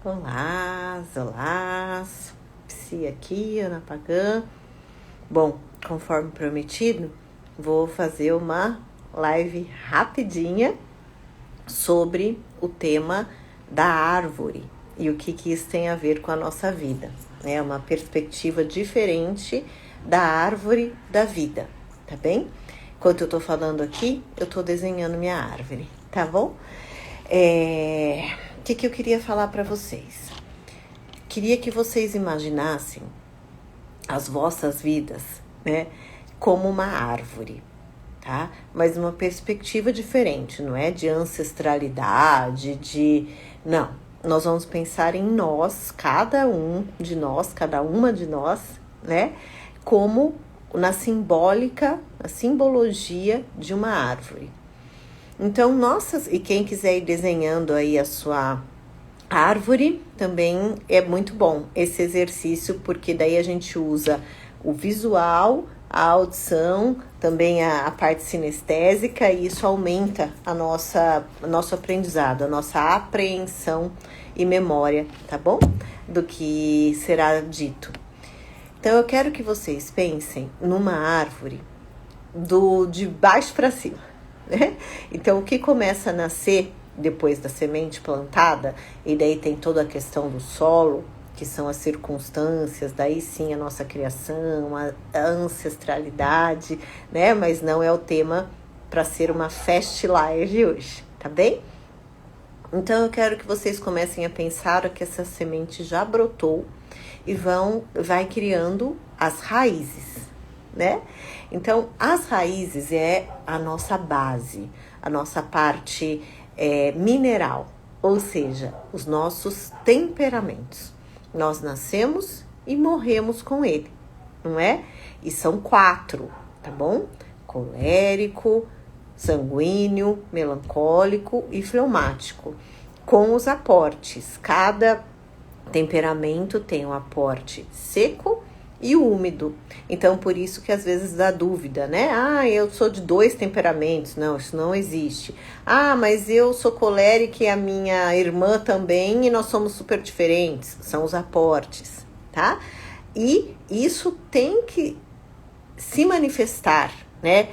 Olá, olá, Psi aqui, Ana Pagan. Bom, conforme prometido, vou fazer uma live rapidinha sobre o tema da árvore e o que isso tem a ver com a nossa vida. É uma perspectiva diferente da árvore da vida, tá bem? Enquanto eu tô falando aqui, eu tô desenhando minha árvore, tá bom? O que eu queria falar para vocês? Queria que vocês imaginassem as vossas vidas, né, como uma árvore, tá? Mas uma perspectiva diferente, não é de ancestralidade, Não, nós vamos pensar em nós, cada um de nós, cada uma de nós, né, como na simbologia de uma árvore. Então, e quem quiser ir desenhando aí a sua árvore, também é muito bom esse exercício, porque daí a gente usa o visual, a audição, também a parte sinestésica, e isso aumenta nosso aprendizado, a nossa apreensão e memória, tá bom? Do que será dito. Então, eu quero que vocês pensem numa árvore de baixo para cima. Então, o que começa a nascer depois da semente plantada, e daí tem toda a questão do solo, que são as circunstâncias, daí sim a nossa criação, a ancestralidade, né? Mas não é o tema para ser uma fast live hoje, tá bem? Então, eu quero que vocês comecem a pensar que essa semente já brotou e vai criando as raízes, né? Então, as raízes é a nossa base, a nossa parte mineral, ou seja, os nossos temperamentos. Nós nascemos e morremos com ele, não é? E são 4, tá bom? Colérico, sanguíneo, melancólico e fleumático, com os aportes. Cada temperamento tem um aporte seco e úmido. Então, por isso que às vezes dá dúvida, né? Eu sou de 2 temperamentos. Não, isso não existe. Mas eu sou colérica e a minha irmã também, e nós somos super diferentes. São os aportes, tá? E isso tem que se manifestar, né?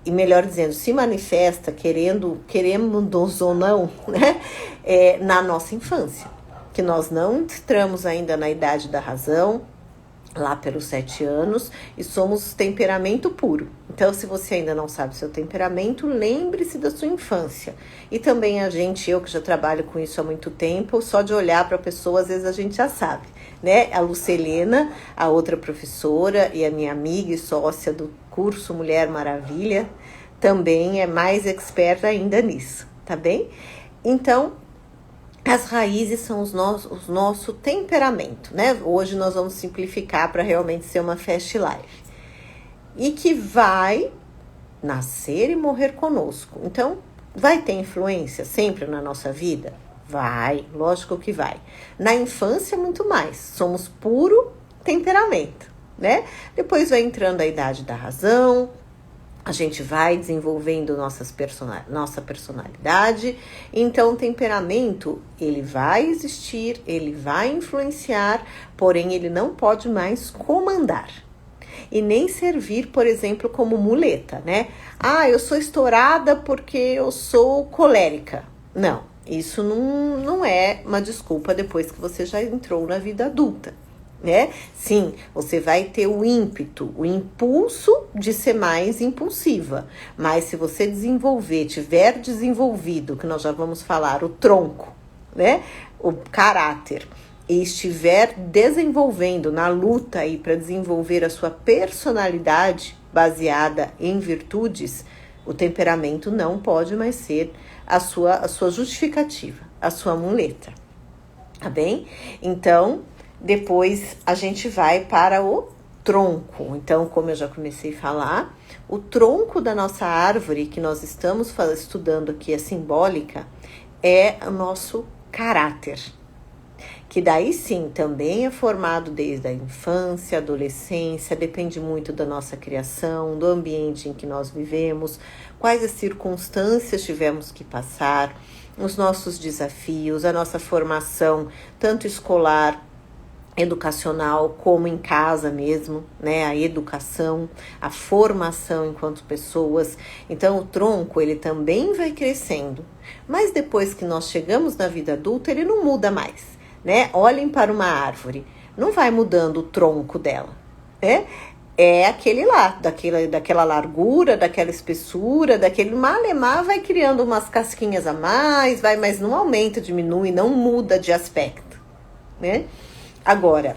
E melhor dizendo, se manifesta queremos ou não, né? Na nossa infância. Que nós não entramos ainda na idade da razão, lá pelos 7 anos, e somos temperamento puro. Então, se você ainda não sabe o seu temperamento, lembre-se da sua infância. E também eu que já trabalho com isso há muito tempo, só de olhar para a pessoa, às vezes a gente já sabe, né? A Lucelena, a outra professora e a minha amiga e sócia do curso Mulher Maravilha, também é mais experta ainda nisso, tá bem? Então, as raízes são o nosso temperamento, né? Hoje nós vamos simplificar para realmente ser uma fast life. E que vai nascer e morrer conosco. Então, vai ter influência sempre na nossa vida? Vai, lógico que vai. Na infância, muito mais. Somos puro temperamento, né? Depois vai entrando a idade da razão, a gente vai desenvolvendo nossa personalidade. Então, o temperamento, ele vai existir, ele vai influenciar, porém, ele não pode mais comandar. E nem servir, por exemplo, como muleta, né? Eu sou estourada porque eu sou colérica. Não, isso não é uma desculpa depois que você já entrou na vida adulta. Né? Sim, você vai ter o ímpeto, o impulso de ser mais impulsiva, mas se você tiver desenvolvido, que nós já vamos falar, o tronco, né? O caráter, e estiver desenvolvendo na luta aí para desenvolver a sua personalidade baseada em virtudes, o temperamento não pode mais ser a sua justificativa, a sua muleta, tá bem? Então, depois a gente vai para o tronco. Então, como eu já comecei a falar, o tronco da nossa árvore que nós estamos estudando aqui, a simbólica, é o nosso caráter. que daí sim também é formado desde a infância, adolescência, depende muito da nossa criação, do ambiente em que nós vivemos, quais as circunstâncias tivemos que passar, os nossos desafios, a nossa formação, tanto escolar, educacional, como em casa mesmo, né? A educação, a formação enquanto pessoas. Então, o tronco, ele também vai crescendo. Mas depois que nós chegamos na vida adulta, ele não muda mais, né? Olhem para uma árvore, não vai mudando o tronco dela, né? É aquele lá, daquela largura, daquela espessura, daquele malemar, vai criando umas casquinhas a mais, vai, mas não aumenta, diminui, não muda de aspecto, né? Agora,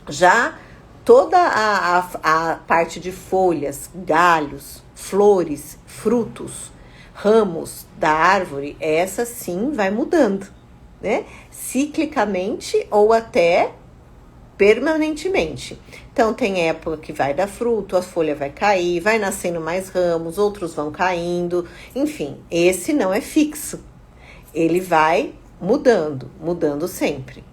já toda a parte de folhas, galhos, flores, frutos, ramos da árvore, essa sim vai mudando, né? Ciclicamente ou até permanentemente. Então, tem época que vai dar fruto, a folha vai cair, vai nascendo mais ramos, outros vão caindo. Enfim, esse não é fixo. Ele vai mudando sempre.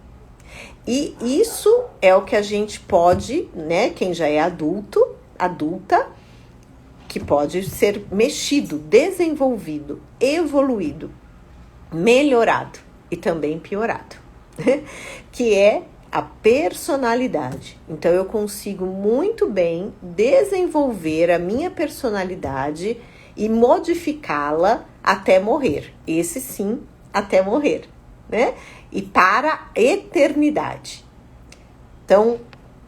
E isso é o que a gente pode, né? Quem já é adulta, que pode ser mexido, desenvolvido, evoluído, melhorado e também piorado, que é a personalidade. Então, eu consigo muito bem desenvolver a minha personalidade e modificá-la até morrer. Esse sim, até morrer, né? E para a eternidade. Então,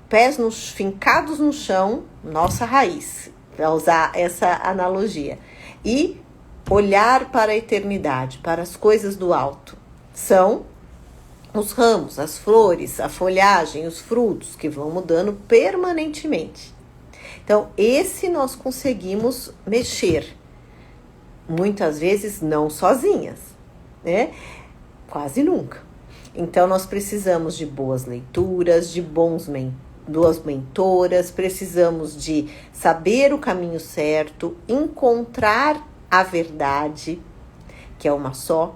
pés fincados no chão, nossa raiz, para usar essa analogia. E olhar para a eternidade, para as coisas do alto. São os ramos, as flores, a folhagem, os frutos que vão mudando permanentemente. Então, esse nós conseguimos mexer. Muitas vezes não sozinhas, né? Quase nunca. Então, nós precisamos de boas leituras, de boas mentoras, precisamos de saber o caminho certo, encontrar a verdade, que é uma só,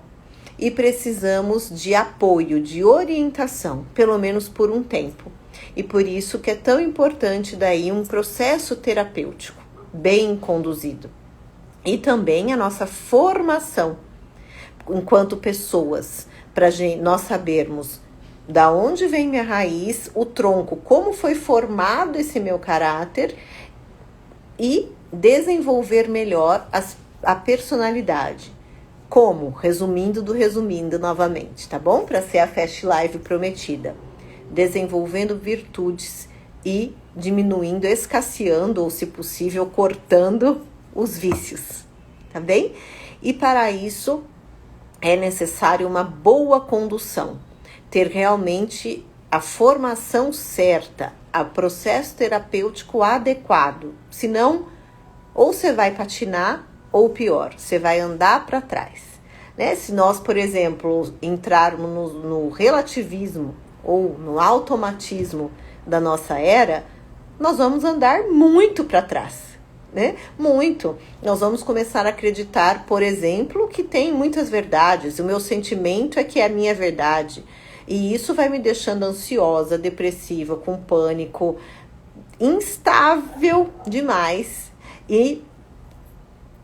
e precisamos de apoio, de orientação, pelo menos por um tempo. E por isso que é tão importante daí um processo terapêutico bem conduzido. E também a nossa formação enquanto pessoas, para nós sabermos da onde vem minha raiz, o tronco, como foi formado esse meu caráter e desenvolver melhor a personalidade. Como? Resumindo novamente, tá bom? Para ser a Fast Live prometida. Desenvolvendo virtudes e diminuindo, escasseando ou, se possível, cortando os vícios, tá bem? E para isso é necessário uma boa condução, ter realmente a formação certa, o processo terapêutico adequado. Senão, ou você vai patinar, ou pior, você vai andar para trás, né? Se nós, por exemplo, entrarmos no relativismo ou no automatismo da nossa era, nós vamos andar muito para trás, né? Muito. Nós vamos começar a acreditar, por exemplo, que tem muitas verdades. O meu sentimento é que é a minha verdade. E isso vai me deixando ansiosa, depressiva, com pânico, instável demais. E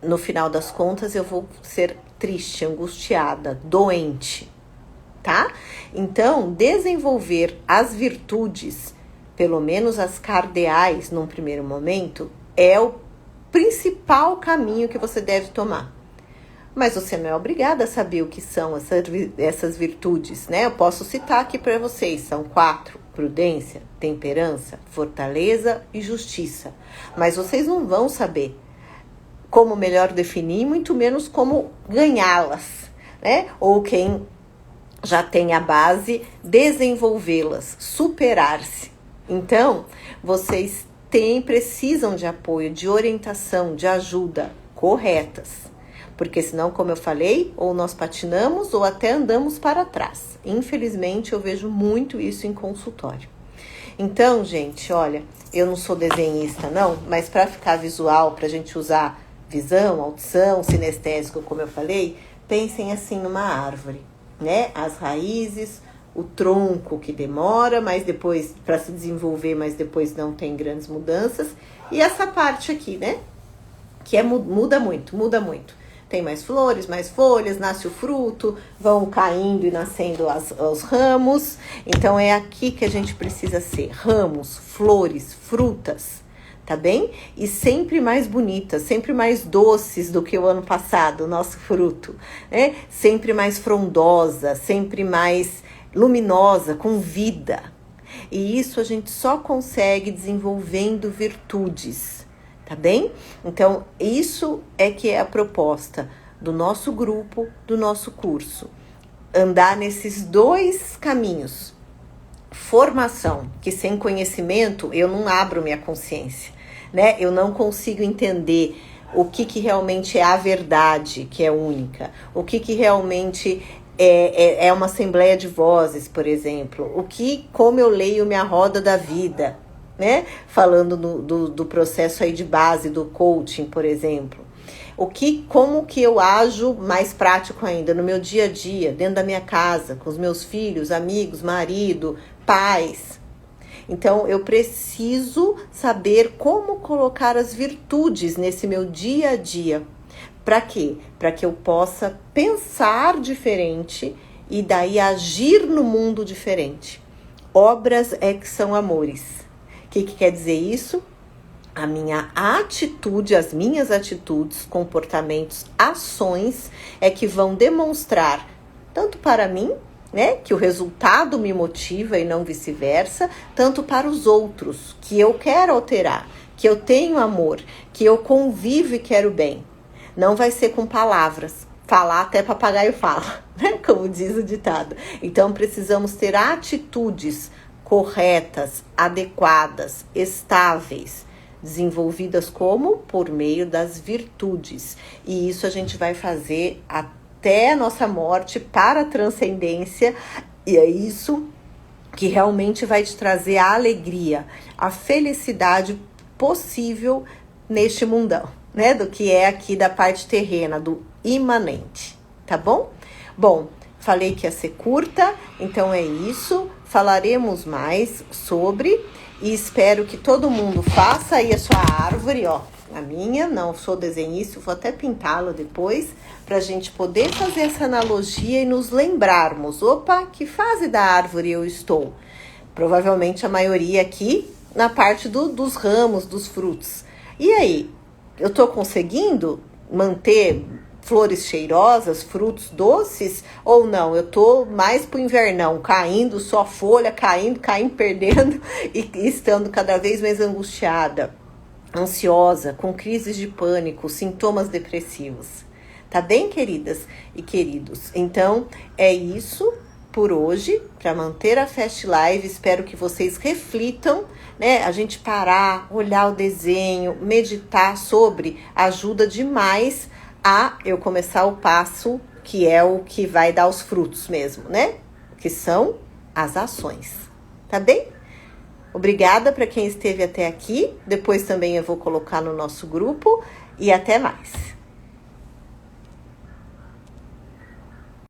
no final das contas, eu vou ser triste, angustiada, doente, tá? Então, desenvolver as virtudes, pelo menos as cardeais num primeiro momento, é o principal caminho que você deve tomar. Mas você não é obrigada a saber o que são essas virtudes, né? Eu posso citar aqui para vocês, são 4: prudência, temperança, fortaleza e justiça. Mas vocês não vão saber como melhor definir, muito menos como ganhá-las, né? Ou quem já tem a base, desenvolvê-las, superar-se. Então, vocês precisam de apoio, de orientação, de ajuda corretas. Porque senão, como eu falei, ou nós patinamos ou até andamos para trás. Infelizmente, eu vejo muito isso em consultório. Então, gente, olha, eu não sou desenhista não, mas para ficar visual, para a gente usar visão, audição, sinestésico, como eu falei, pensem assim numa árvore, né? As raízes, o tronco que demora, mas depois para se desenvolver, mas depois não tem grandes mudanças. E essa parte aqui, né? Que muda muito, muda muito. Tem mais flores, mais folhas, nasce o fruto, vão caindo e nascendo os ramos. Então é aqui que a gente precisa ser: ramos, flores, frutas, tá bem? E sempre mais bonitas, sempre mais doces do que o ano passado, o nosso fruto, né? Sempre mais frondosa, sempre mais luminosa, com vida. E isso a gente só consegue desenvolvendo virtudes, tá bem? Então, isso é que é a proposta do nosso grupo, do nosso curso. Andar nesses dois caminhos. Formação, que sem conhecimento eu não abro minha consciência, né? Eu não consigo entender o que realmente é a verdade, que é única. O que realmente é uma assembleia de vozes, por exemplo. Como eu leio minha roda da vida, né? Falando do processo aí de base do coaching, por exemplo. Como que eu ajo mais prático ainda no meu dia a dia, dentro da minha casa, com os meus filhos, amigos, marido, pais. Então, eu preciso saber como colocar as virtudes nesse meu dia a dia. Para quê? Para que eu possa pensar diferente e daí agir no mundo diferente. Obras é que são amores. O que quer dizer isso? A minha atitude, as minhas atitudes, comportamentos, ações é que vão demonstrar, tanto para mim, né, que o resultado me motiva e não vice-versa, tanto para os outros, que eu quero alterar, que eu tenho amor, que eu convivo e quero bem. Não vai ser com palavras, falar até papagaio fala, né, como diz o ditado. Então precisamos ter atitudes corretas, adequadas, estáveis, desenvolvidas como? Por meio das virtudes. E isso a gente vai fazer até a nossa morte, para a transcendência, e é isso que realmente vai te trazer a alegria, a felicidade possível neste mundão, né? Do que é aqui da parte terrena, do imanente, tá bom? Bom, falei que ia ser curta, então é isso. Falaremos mais sobre, e espero que todo mundo faça aí a sua árvore, ó. A minha, não sou desenhista, vou até pintá-la depois, para a gente poder fazer essa analogia e nos lembrarmos. Opa, que fase da árvore eu estou? Provavelmente a maioria aqui na parte dos ramos, dos frutos. E aí, eu estou conseguindo manter flores cheirosas, frutos doces, ou não? Eu tô mais pro invernão, caindo, só folha, caindo, perdendo e estando cada vez mais angustiada, ansiosa, com crises de pânico, sintomas depressivos. Tá bem, queridas e queridos? Então, é isso por hoje, para manter a Fast Live. Espero que vocês reflitam, né? A gente parar, olhar o desenho, meditar sobre, ajuda demais a eu começar o passo, que é o que vai dar os frutos mesmo, né? Que são as ações. Tá bem? Obrigada para quem esteve até aqui. Depois também eu vou colocar no nosso grupo. E até mais.